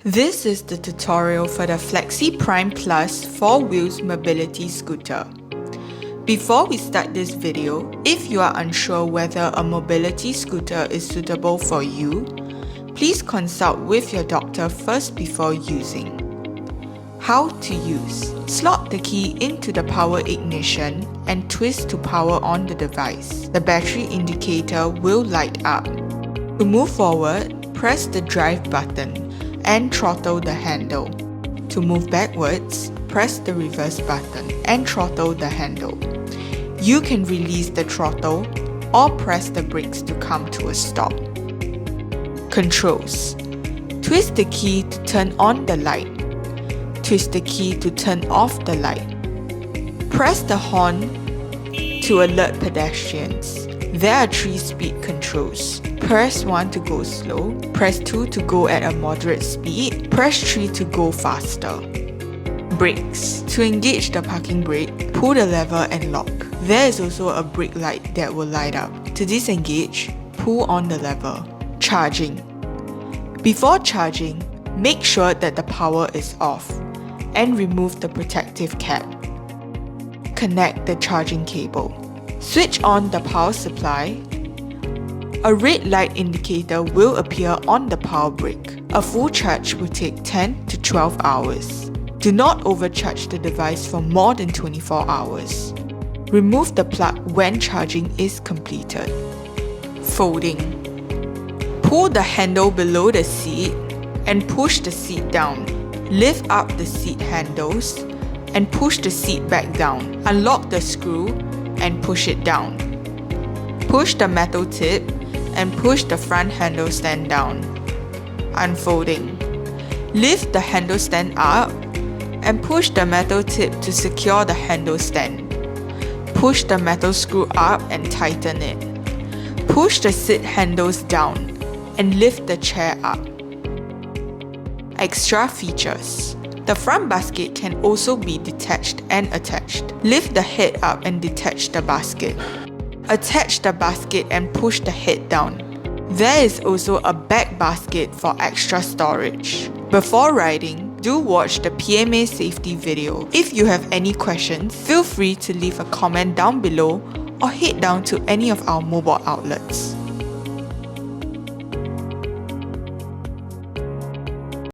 This is the tutorial for the Flexi Prime Plus 4 Wheels Mobility Scooter. Before we start this video, if you are unsure whether a mobility scooter is suitable for you, please consult with your doctor first before using. How to use. Slot the key into the power ignition and twist to power on the device. The battery indicator will light up. To move forward, press the drive button and throttle the handle. To move backwards, press the reverse button and throttle the handle. You can release the throttle or press the brakes to come to a stop. Controls. Twist the key to turn on the light. Twist the key to turn off the light. Press the horn to alert pedestrians. There are 3 speed controls. Press 1 to go slow, press 2 to go at a moderate speed, press 3 to go faster. Brakes. To engage the parking brake, pull the lever and lock. There is also a brake light that will light up. To disengage, pull on the lever. Charging. Before charging, make sure that the power is off and remove the protective cap. Connect the charging cable. Switch on the power supply. A red light indicator will appear on the power brick. A full charge will take 10 to 12 hours. Do not overcharge the device for more than 24 hours. Remove the plug when charging is completed. Folding. Pull the handle below the seat and push the seat down. Lift up the seat handles and push the seat back down. Unlock the screw and push it down. Push the metal tip and push the front handle stand down. Unfolding. Lift the handle stand up and push the metal tip to secure the handle stand. Push the metal screw up and tighten it. Push the seat handles down and lift the chair up. Extra features. The front basket can also be detached and attached. Lift the head up and detach the basket. Attach the basket and push the head down. There is also a back basket for extra storage. Before riding, do watch the PMA Safety video. If you have any questions, feel free to leave a comment down below or head down to any of our Mobot outlets.